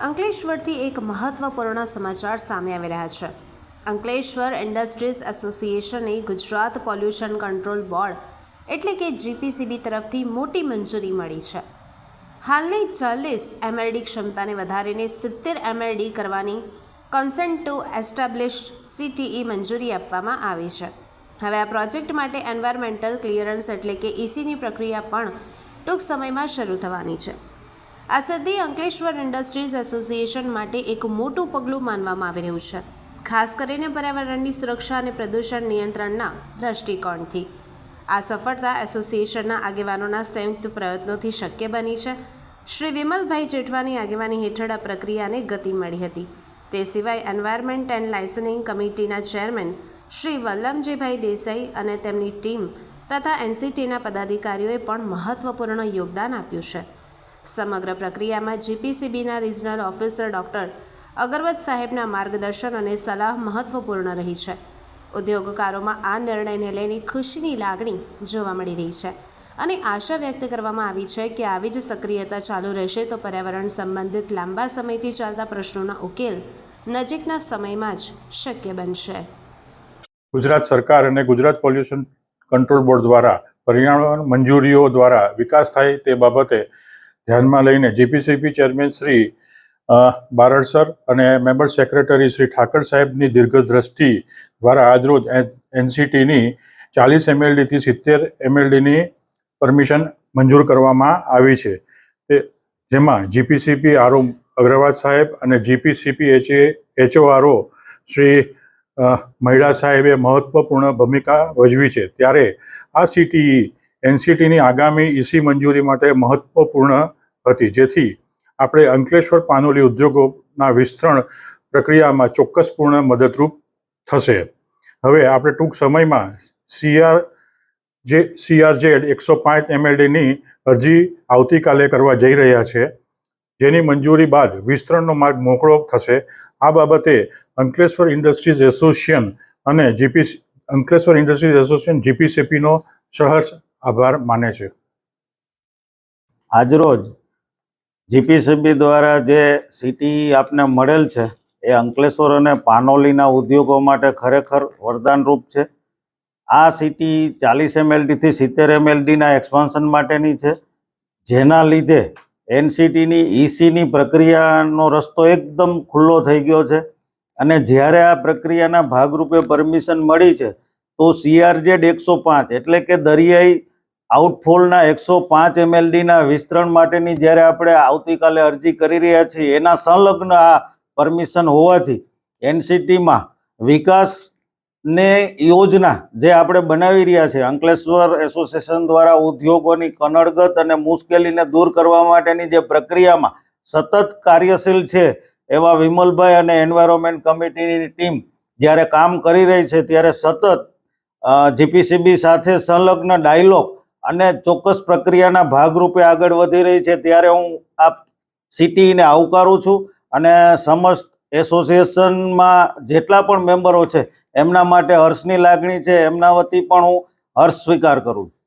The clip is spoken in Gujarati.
અંકલેશ્વરથી એક મહત્વપૂર્ણ સમાચાર સામે આવી રહ્યા છે. અંકલેશ્વર ઇન્ડસ્ટ્રીઝ એસોસિએશને ગુજરાત પોલ્યુશન કંટ્રોલ બોર્ડ એટલે કે જીપીસીબી તરફથી મોટી મંજૂરી મળી છે. હાલની 40 MLD ક્ષમતાને વધારીને 70 MLD કરવાની કન્સેન્ટ ટુ એસ્ટાબ્લિશ્ડ CTE મંજૂરી આપવામાં આવી છે. હવે આ પ્રોજેક્ટ માટે એન્વાયરમેન્ટલ ક્લિયરન્સ એટલે કે ECની પ્રક્રિયા પણ ટૂંક સમયમાં શરૂ થવાની છે. આ સિદ્ધિ અંકલેશ્વર ઇન્ડસ્ટ્રીઝ એસોસિએશન માટે એક મોટું પગલું માનવામાં આવી રહ્યું છે, ખાસ કરીને પર્યાવરણની સુરક્ષા અને પ્રદૂષણ નિયંત્રણના દૃષ્ટિકોણથી. આ સફળતા એસોસિએશનના આગેવાનોના સંયુક્ત પ્રયત્નોથી શક્ય બની છે. શ્રી વિમલભાઈ જેઠવાની આગેવાની હેઠળ આ પ્રક્રિયાને ગતિ મળી હતી. તે સિવાય એન્વાયરમેન્ટ એન્ડ લાયસન્સિંગ કમિટીના ચેરમેન શ્રી વલ્લમજીભાઈ દેસાઈ અને તેમની ટીમ તથા NCTના પદાધિકારીઓએ પણ મહત્વપૂર્ણ યોગદાન આપ્યું છે. સમગ્ર પ્રક્રિયામાં જીપીસીબીના રિજનલ ઓફિસર ડૉક્ટર અગરવત સાહેબના માર્ગદર્શન અને સલાહ મહત્વપૂર્ણ રહી છે. ઉદ્યોગકારોમાં આ નિર્ણયને લઈને ખુશીની લાગણી જોવા મળી રહી છે અને આશા વ્યક્ત કરવામાં આવી છે કે આવી જ સક્રિયતા ચાલુ રહેશે તો પર્યાવરણ સંબંધિત લાંબા સમયથી ચાલતા પ્રશ્નોના ઉકેલ નજીકના સમયમાં જ શક્ય બનશે. ગુજરાત સરકાર અને ગુજરાત પોલ્યુશન કંટ્રોલ બોર્ડ દ્વારા પર્યાવરણ મંજૂરીઓ દ્વારા વિકાસ થાય તે બાબતે ધ્યાનમાં લઈને GPCB chairman Shri Barad sir અને મેમ્બર સેક્રેટરી શ્રી ઠાકર સાહેબની દીર્ઘદ્રષ્ટિ દ્વારા આજરોજ NCTની 40 MLDથી 70 MLDની પરમિશન મંજૂર કરવામાં આવી છે. જેમાં જીપીસીબી આરઓ અગ્રવાલ સાહેબ અને જીપીસીબી HORO શ્રી મહિડા સાહેબે મહત્વપૂર્ણ ભૂમિકા ભજવી છે. ત્યારે આ CTE NCTની આગામી EC મંજૂરી માટે મહત્વપૂર્ણ હતી, જેથી આપણે અંકલેશ્વર પાનોલી ઉદ્યોગોના વિસ્તરણ પ્રક્રિયામાં ચોક્કસપૂર્ણ મદદરૂપ થશે. હવે આપણે ટૂંક સમયમાં CRZ 105 MLDની અરજી આવતીકાલે કરવા જઈ રહ્યા છે, જેની મંજૂરી બાદ વિસ્તરણનો માર્ગ મોકળો થશે. આ બાબતે અંકલેશ્વર ઇન્ડસ્ટ્રીઝ એસોસિએશન અને અંકલેશ્વર ઇન્ડસ્ટ્રીઝ એસોસિએશન જીપીસીબીનો સહર્ષ આભાર માને છે. આજરોજ જીપીસીબી દ્વારા જે CTE આપને મળેલ છે એ અંકલેશ્વર અને પાનોલીના ઉદ્યોગો માટે ખરેખર વરદાનરૂપ છે. આ CTE 40 MLDથી 70 MLDના એક્સપાન્શન માટેની છે, જેના લીધે NCTની ECની પ્રક્રિયાનો રસ્તો એકદમ ખુલ્લો થઈ ગયો છે. અને જ્યારે આ પ્રક્રિયાના ભાગરૂપે પરમિશન મળી છે તો CRZ 105 એટલે કે દરિયાઈ આઉટફોલના 105 MLDના વિસ્તરણ માટેની જ્યારે આપણે આવતીકાલે અરજી કરી રહ્યા છીએ, એના સંલગ્ન આ પરમિશન હોવાથી NCTમાં વિકાસને યોજના જે આપણે બનાવી રહ્યા છે અંકલેશ્વર એસોસિએશન દ્વારા ઉદ્યોગોની કનડગત અને મુશ્કેલીને દૂર કરવા માટેની જે પ્રક્રિયામાં સતત કાર્યશીલ છે એવા વિમલભાઈ અને એન્વાયરમેન્ટ કમિટીની ટીમ જ્યારે કામ કરી રહી છે, ત્યારે સતત જીપીસીબી સાથે સંલગ્ન ડાયલોગ અને ચોક્કસ પ્રક્રિયાના ભાગરૂપે આગળ વધી રહી છે. ત્યારે હું આ CTEને આવકારું છું અને સમસ્ત એસોસિએશનમાં જેટલા પણ મેમ્બરો છે એમના માટે હર્ષની લાગણી છે. એમના વતી પણ હું હર્ષ સ્વીકાર કરું છું.